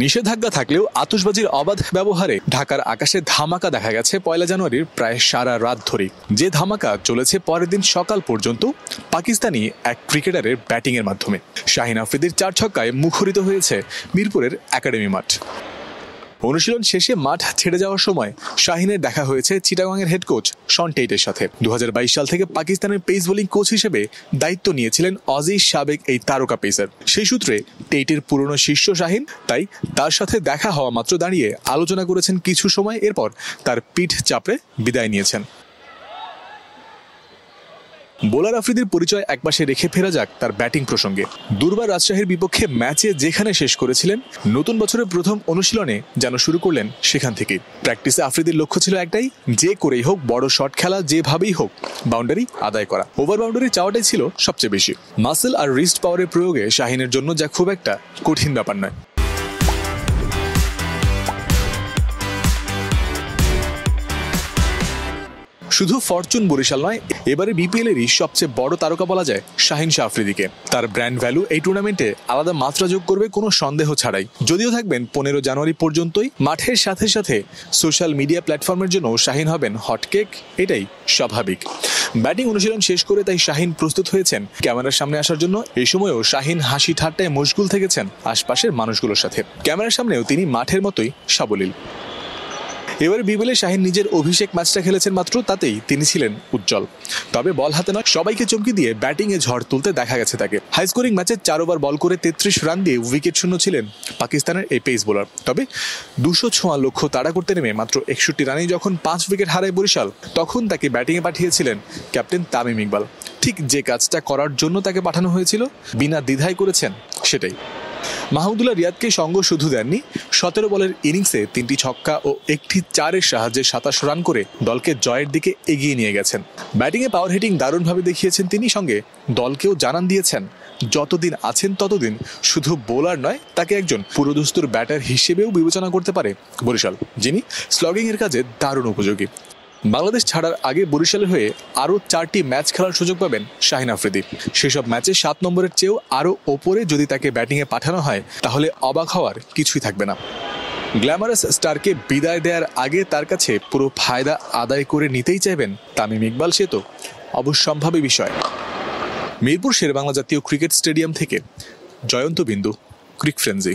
নিষেধাজ্ঞা থাকলেও আতশবাজির অবাধ ব্যবহারে ঢাকার আকাশে ধামাকা দেখা গেছে ১ জানুয়ারির প্রায় সারা রাত ধরে। যে ধামাকা চলেছে পরের দিন সকাল পর্যন্ত পাকিস্তানি এক ক্রিকেটারের ব্যাটিংয়ের মাধ্যমে। শাহিন আফ্রিদির ৪ ছক্কায় মুখরিত হয়েছে মিরপুরের একাডেমি মাঠ। অনুশীলন শেষে মাঠ ছেড়ে যাওয়ার সময় শাহিনের দেখা হয়েছে চিটাগংয়ের হেড কোচ শন টেইটের সাথে। ২০২২ সাল থেকে পাকিস্তানের পেস বোলিং কোচ হিসেবে দায়িত্ব নিয়েছিলেন অজির সাবেক এই তারকা পেসার। সেই সূত্রে টেইটের পুরনো শিষ্য শাহিন, তাই তার সাথে দেখা হওয়া মাত্র দাঁড়িয়ে আলোচনা করেছেন কিছু সময়, এরপর তার পিঠ চাপড়ে বিদায় নিয়েছেন। বোলার আফ্রিদির পরিচয় একপাশে রেখে ফেরা যাক তার ব্যাটিং প্রসঙ্গে। দুর্বার রাজশাহীর বিপক্ষে ম্যাচে যেখানে শেষ করেছিলেন, নতুন বছরের প্রথম অনুশীলনে যেন শুরু করলেন সেখান থেকে। প্র্যাকটিসে আফ্রিদির লক্ষ্য ছিল একটাই, যে করেই হোক বড় শট খেলা, যেভাবেই হোক বাউন্ডারি আদায় করা। ওভার বাউন্ডারি চাওয়াটাই ছিল সবচেয়ে বেশি। মাসেল আর রিস্ট পাওয়ারের প্রয়োগে শাহিনের জন্য যা খুব একটা কঠিন ব্যাপার নয়। শুধু ফরচুন বরিশাল নয়, এবারে বিপিএলেরই সবচেয়ে বড় তারকা বলা যায় শাহিন শাহ আফ্রিদিকে। তার ব্র্যান্ড ভ্যালু এই টুর্নামেন্টে আলাদা মাত্রা যোগ করবে কোনো সন্দেহ ছাড়াই। যদিও থাকবেন ১৫ জানুয়ারি পর্যন্তই, মাঠের সাথে সাথে সোশ্যাল মিডিয়া প্ল্যাটফর্মের জন্য শাহিন হবেন হটকেক, এটাই স্বাভাবিক। ব্যাটিং অনুশীলন শেষ করে তাই শাহিন প্রস্তুত হয়েছেন ক্যামেরার সামনে আসার জন্য। এই সময়ও শাহিন হাসি ঠাট্টায় মশগুল থেকেছেন আশপাশের মানুষগুলোর সাথে। ক্যামেরার সামনেও তিনি মাঠের মতোই সাবলীল। এবারে বিপিএলে শাহিন নিজের অভিষেক ম্যাচটা খেলেছেন মাত্র, তাতেই তিনি ছিলেন উজ্জ্বল। তবে বল হাতে নয়, সবাইকে চমকে দিয়ে ব্যাটিংয়ে ঝড় তুলতে দেখা গেছে তাকে। হাই স্কোরিং ম্যাচে ৪ ওভার বল করে ৩৩ রান দিয়ে উইকেট শূন্য ছিলেন পাকিস্তানের এই পেস বোলার। তবে ২০০ ছোঁয়া লক্ষ্য তাড়া করতে নেমে মাত্র ৬১ রানেই যখন ৫ উইকেট হারায় বরিশাল, তখন তাকে ব্যাটিংয়ে পাঠিয়েছিলেন ক্যাপ্টেন তামিম ইকবাল। ঠিক যে কাজটা করার জন্য তাকে পাঠানো হয়েছিল, বিনা দ্বিধায় করেছেন সেটাই। মাহমুদুল্লাহ রিয়াদকে সঙ্গ শুধু দেননি, ১৭ বলের ইনিংসে ৩টি ছক্কা ও একটি ৪-এর সাহায্যে ২৭ রান করে দলকে জয়ের দিকে এগিয়ে নিয়ে গেছেন। ব্যাটিংয়ে পাওয়ার হিটিং দারুণভাবে দেখিয়েছেন তিনি, সঙ্গে দলকেও জানান দিয়েছেন যতদিন আছেন ততদিন শুধু বোলার নয়, তাকে একজন পুরোদস্তুর ব্যাটার হিসেবেও বিবেচনা করতে পারে বরিশাল, যিনি স্লগিংয়ের কাজে দারুণ উপযোগী। বাংলাদেশ ছাড়ার আগে বরিশালের হয়ে আরও ৪টি ম্যাচ খেলার সুযোগ পাবেন শাহিন আফ্রিদি। সেসব ম্যাচে ৭ নম্বরের চেয়েও আরও ওপরে যদি তাকে ব্যাটিংয়ে পাঠানো হয়, তাহলে অবাক হওয়ার কিছুই থাকবে না। গ্ল্যামারাস স্টারকে বিদায় দেওয়ার আগে তার কাছে পুরো ফায়দা আদায় করে নিতেই চাইবেন তামিম ইকবাল, সে তো অবশ্যম্ভাবী বিষয়। মিরপুর শেরেবাংলা জাতীয় ক্রিকেট স্টেডিয়াম থেকে জয়ন্ত বিন্দু, ক্রিক ফ্রেন্সি।